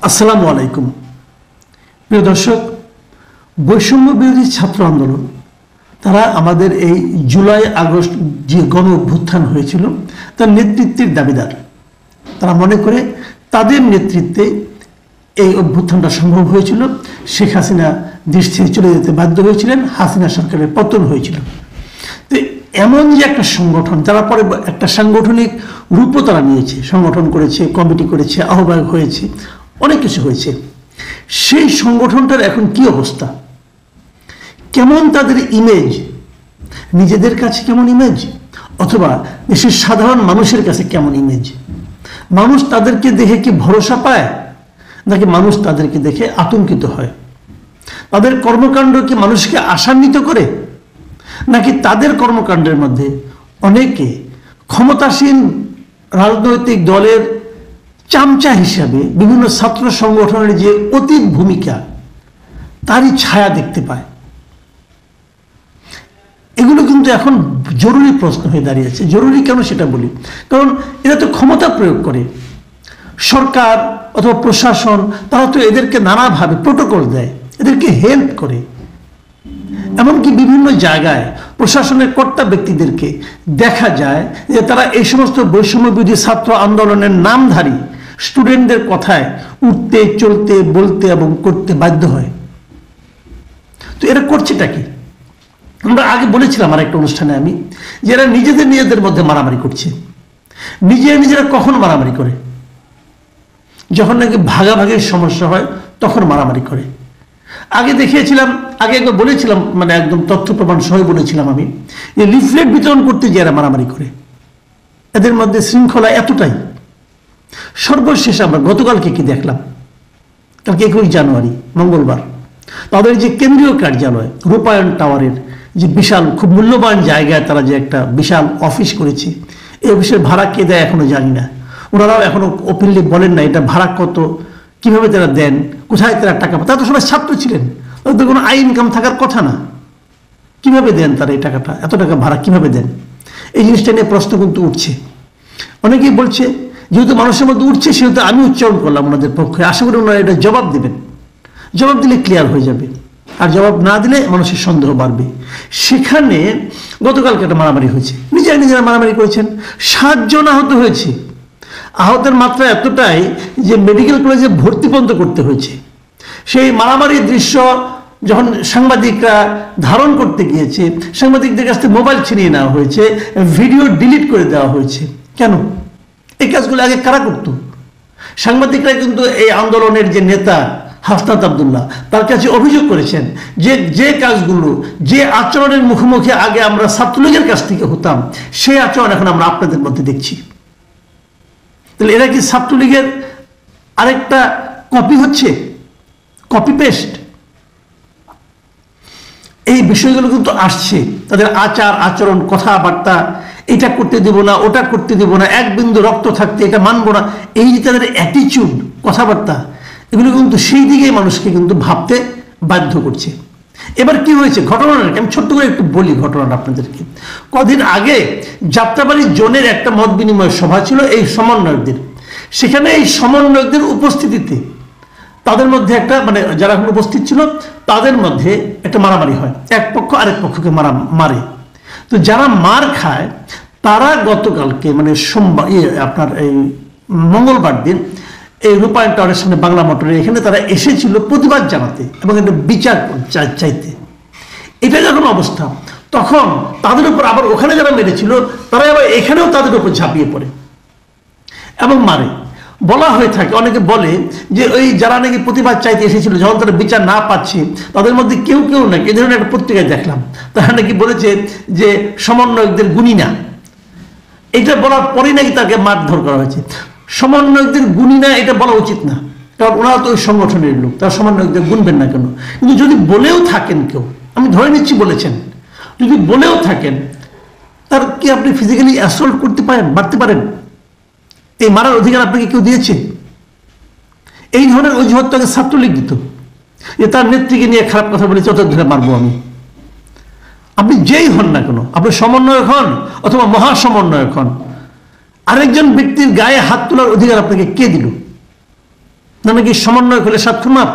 আসসালামু আলাইকুম প্রিয় দর্শক, বৈষম্য বিরোধী ছাত্র আন্দোলন তারা আমাদের এই জুলাই আগস্ট যে গণ অভ্যুত্থান হয়েছিল তার নেতৃত্বের দাবিদার। তারা মনে করে তাদের নেতৃত্বে এই অভ্যুত্থানটা সম্ভব হয়েছিল। শেখ হাসিনা দেশ থেকে চলে যেতে বাধ্য হয়েছিলেন, হাসিনা সরকারের পতন হয়েছিল। তো এমন যে একটা সংগঠন, যারা পরে একটা সাংগঠনিক রূপও তারা নিয়েছে, সংগঠন করেছে, কমিটি করেছে, আহ্বায়ক হয়েছে, অনেক কিছু হয়েছে। সেই সংগঠনটার এখন কি অবস্থা, কেমন তাদের ইমেজ, নিজেদের কাছে কেমন ইমেজ, অথবা দেশের সাধারণ মানুষের কাছে কেমন ইমেজ? মানুষ তাদেরকে দেখে কি ভরসা পায়, নাকি মানুষ তাদেরকে দেখে আতঙ্কিত হয়? তাদের কর্মকাণ্ড কি মানুষকে আশান্বিত করে, নাকি তাদের কর্মকাণ্ডের মধ্যে অনেকে ক্ষমতাসীন রাজনৈতিক দলের চামচা হিসাবে বিভিন্ন ছাত্র সংগঠনের যে অতীত ভূমিকা তারই ছায়া দেখতে পায়? এগুলো কিন্তু এখন জরুরি প্রশ্ন হয়ে দাঁড়িয়েছে। জরুরি কেন সেটা বলি, কারণ এরা তো ক্ষমতা প্রয়োগ করে। সরকার অথবা প্রশাসন তারা তো এদেরকে নানাভাবে প্রোটোকল দেয়, এদেরকে হেল্প করে। এমনকি বিভিন্ন জায়গায় প্রশাসনের কর্তা ব্যক্তিদেরকে দেখা যায় যে তারা এই সমস্ত বৈষম্য বিরোধী ছাত্র আন্দোলনের নামধারী স্টুডেন্টদের কথায় উঠতে, চলতে, বলতে এবং করতে বাধ্য হয়। তো এরা করছেটা কি? আমরা আগে বলেছিলাম আর একটা অনুষ্ঠানে আমি, যে এরা নিজেদের মধ্যে মারামারি করছে। নিজেরা কখন মারামারি করে? যখন নাকি ভাগাভাগির সমস্যা হয় তখন মারামারি করে। আগে দেখিয়েছিলাম, আগে একবার বলেছিলাম, মানে একদম তথ্য প্রমাণ সহ বলেছিলাম আমি, যে লিফলেট বিতরণ করতে যে এরা মারামারি করে, এদের মধ্যে শৃঙ্খলা এতটাই। সর্বশেষ আমরা গতকালকে কি দেখলাম, কালকে 21 জানুয়ারি মঙ্গলবার, তাদের যে কেন্দ্রীয় কার্যালয় রূপায়ণ টাওয়ারের যে বিশাল, খুব মূল্যবান জায়গায় তারা যে একটা বিশাল অফিস করেছে, এই অফিসের ভাড়া কে দেয় এখনো জানি না। ওনারাও এখনো ওপেনলি বলেন না এটা ভাড়া কত, কিভাবে তারা দেন, কোথায় তারা টাকা পায়। তারা তো সবাই ছাত্র ছিলেন, তাদের কোনো আয় ইনকাম থাকার কথা না। কিভাবে দেন তারা এই টাকাটা, এত টাকা ভাড়া কিভাবে দেন? এই জিনিসটা নিয়ে প্রশ্ন কিন্তু উঠছে। অনেকেই বলছে, যেহেতু মানুষের মধ্যে উঠছে সেহেতু আমি উচ্চারণ করলাম ওনাদের পক্ষে। আশা করি ওনারা এটা জবাব দেবেন। জবাব দিলে ক্লিয়ার হয়ে যাবে, আর জবাব না দিলে মানুষের সন্দেহ বাড়বে। সেখানে গতকালকে একটা মারামারি হয়েছে, নিজেরা মারামারি করেছেন। 7 জন আহত হয়েছে। আহতের মাত্রা এতটাই যে মেডিকেল কলেজে ভর্তি পর্যন্ত করতে হয়েছে। সেই মারামারির দৃশ্য যখন সাংবাদিকরা ধারণ করতে গিয়েছে, সাংবাদিকদের কাছ থেকে মোবাইল ছিনিয়ে নেওয়া হয়েছে, ভিডিও ডিলিট করে দেওয়া হয়েছে। কেন? এই কাজগুলো আগে কারা করত? সাংবাদিকরা কিন্তু এই আন্দোলনের যে নেতা হাসনাত আব্দুল্লাহ, তার কাছে অভিযোগ করেছেন যে কাজগুলো, যে আচরণের মুখোমুখি আগে আমরা ছাত্রলীগের কাছ থেকে হতাম, সেই আচরণ এখন আমরা আপনাদের মধ্যে দেখছি। তাহলে এরা কি ছাত্রলীগের আরেকটা কপি হচ্ছে, কপি পেস্ট? এই বিষয়গুলো কিন্তু আসছে। তাদের আচার আচরণ, কথাবার্তা, এটা করতে দেব না, ওটা করতে দেব না, এক বিন্দু রক্ত থাকতে এটা মানবো না, এই যে তাদের অ্যাটিচিউড, কথাবার্তা, এগুলো কিন্তু সেই দিকেই মানুষকে কিন্তু ভাবতে বাধ্য করছে। এবার কি হয়েছে ঘটনাটা আমি ছোট্ট করে একটু বলি ঘটনাটা আপনাদেরকে। কদিন আগে যাত্রাবাড়ি জোনের একটা মত বিনিময় সভা ছিল এই সমন্বয়কদের। সেখানে এই সমন্বয়কদের উপস্থিতিতে তাদের মধ্যে একটা, মানে যারা এখন উপস্থিত ছিল তাদের মধ্যে একটা মারামারি হয়, এক পক্ষ আরেক পক্ষকে মারে। তো যারা মার খায় তারা গতকালকে, মানে সোমবার, আপনার এই মঙ্গলবার দিন এই রূপায়ণ টাওয়ারের সামনে বাংলা মোটরে এখানে তারা এসেছিল প্রতিবাদ জানাতে এবং একটা বিচার চাইতে। এটা যখন অবস্থা, তখন তাদের উপর আবার ওখানে যারা মেরেছিল তারা আবার এখানেও তাদের উপর ঝাঁপিয়ে পড়ে এবং মারে। বলা হয়ে থাকে, অনেকে বলে যে ওই যারা নাকি প্রতিবাদ চাইতে এসেছিল, যখন তারা বিচার না পাচ্ছে তাদের মধ্যে কেউ নাকি, এই ধরনের একটা পত্রিকায় দেখলাম, তারা নাকি বলেছে যে সমন্বয়কদের গুণী না। এটা বলার পরেই নাকি তাকে মারধর করা হয়েছে। সমন্বয়কদের গুণী না এটা বলা উচিত না, কারণ ওনারা তো ওই সংগঠনের লোক, তারা সমন্বয়কদের গুনবেন না কেন? কিন্তু যদি বলেও থাকেন কেউ, আমি ধরে নিচ্ছি বলেছেন, যদি বলেও থাকেন, তার কি আপনি ফিজিক্যালি অ্যাসল্ট করতে পারেন, মারতে পারেন? এই মারার অধিকার আপনাকে কেউ দিয়েছে? এই ধরনের অজুহাত তাকে ছাত্রলীগ দিত, যে তার নেত্রীকে নিয়ে খারাপ কথা বলেছে, অত ধরে মারবো আমি। আপনি যেই হন না কেন, আপনি সমন্বয়ক হন অথবা মহাসমন্বয়ক হন, আরেকজন ব্যক্তির গায়ে হাত তোলার অধিকার আপনাকে কে দিল? না নাকি সমন্বয় হলে 7 খুন মাপ?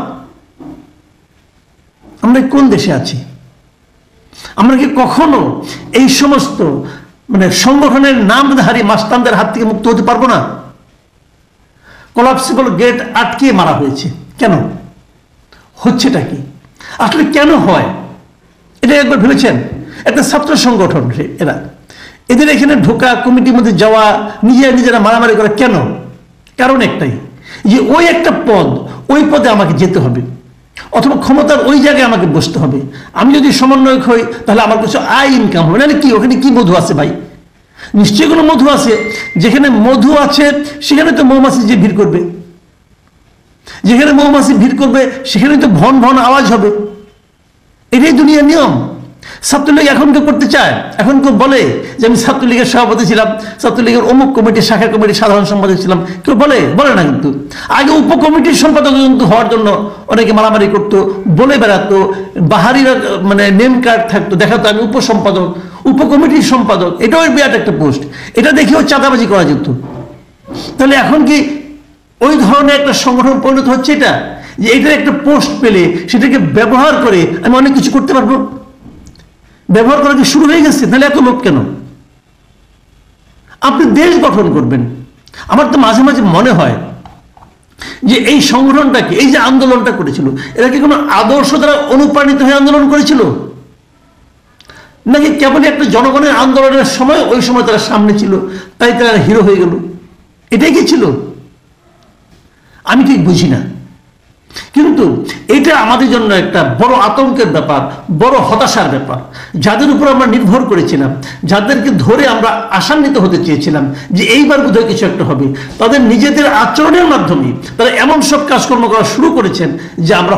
আমরা কোন দেশে আছি? আমরা কি কখনো এই সমস্ত সংগঠনের নামধারী মাস্তানদের হাত থেকে মুক্ত হতে পারবো না? কোলাপসিবল গেট আটকে মারা হয়েছে কেন? হচ্ছেটা কি আসলে? কেন হয় এটা একবার ভেবেছেন? একটা ছাত্র সংগঠন এরা, এদের এখানে ঢোকা, কমিটির মধ্যে যাওয়া, নিজেরা মারামারি করা কেন? কারণ একটাই, যে ওই একটা পদ, ওই পদে আমাকে যেতে হবে, অথবা ক্ষমতার ওই জায়গায় আমাকে বসতে হবে। আমি যদি সমন্বয়ক হই তাহলে আমার কিছু আয় ইনকাম হবে। না কি ওখানে কি মধু আছে ভাই? নিশ্চয়ই কোনো মধু আছে। যেখানে মধু আছে সেখানে তো মৌমাছি যে ভিড় করবে, যেখানে মৌমাছি ভিড় করবে সেখানে তো ভন ভন আওয়াজ হবে। এটাই দুনিয়ার নিয়ম। ছাত্রলীগ এখন কেউ করতে চায়? এখন কেউ বলে যে আমি ছাত্রলীগের সভাপতি ছিলাম, ছাত্রলীগের অমুক কমিটির শাখা কমিটির সাধারণ সম্পাদক ছিলাম? কেউ বলে না। কিন্তু আগে উপকমিটির সম্পাদক কিন্তু হওয়ার জন্য অনেকে মারামারি করতো, বলে বেড়াতো, বাহারিরা নেম কার্ড থাকতো, দেখাতো আমি উপসম্পাদক, উপকমিটির সম্পাদক। এটাও বিরাট একটা পোস্ট, এটা দেখেও চাঁদাবাজি করা যেত। তাহলে এখন কি ওই ধরনের একটা সংগঠন পরিণত হচ্ছে এটা, যে এটার একটা পোস্ট পেলে সেটাকে ব্যবহার করে আমি অনেক কিছু করতে পারবো? ব্যবহার করা কি শুরু হয়ে গেছে? তাহলে এত লোক কেন? আপনি দেশ গঠন করবেন। আমার তো মাঝে মাঝে মনে হয় যে এই সংগঠনটাকে, এই যে আন্দোলনটা করেছিল, এরা কি কোনো আদর্শ দ্বারা অনুপ্রাণিত হয়ে আন্দোলন করেছিল, নাকি কেবলই একটা জনগণের আন্দোলনের সময়, ওই সময় তারা সামনে ছিল তাই তারা হিরো হয়ে গেল? এটাই কি ছিল? আমি ঠিক বুঝি না। কিন্তু এটা আমাদের জন্য একটা বড় আতঙ্কের ব্যাপার, বড় হতাশার ব্যাপার। যাদের উপর আমরা নির্ভর করেছিলাম, যাদেরকে ধরে আমরা আশান্বিত হতে চেয়েছিলাম যে এইবার বোধহয় কিছু একটা হবে, তাদের নিজেদের আচরণের মাধ্যমে তারা এমন সব কাজকর্ম করা শুরু করেছেন যে আমরা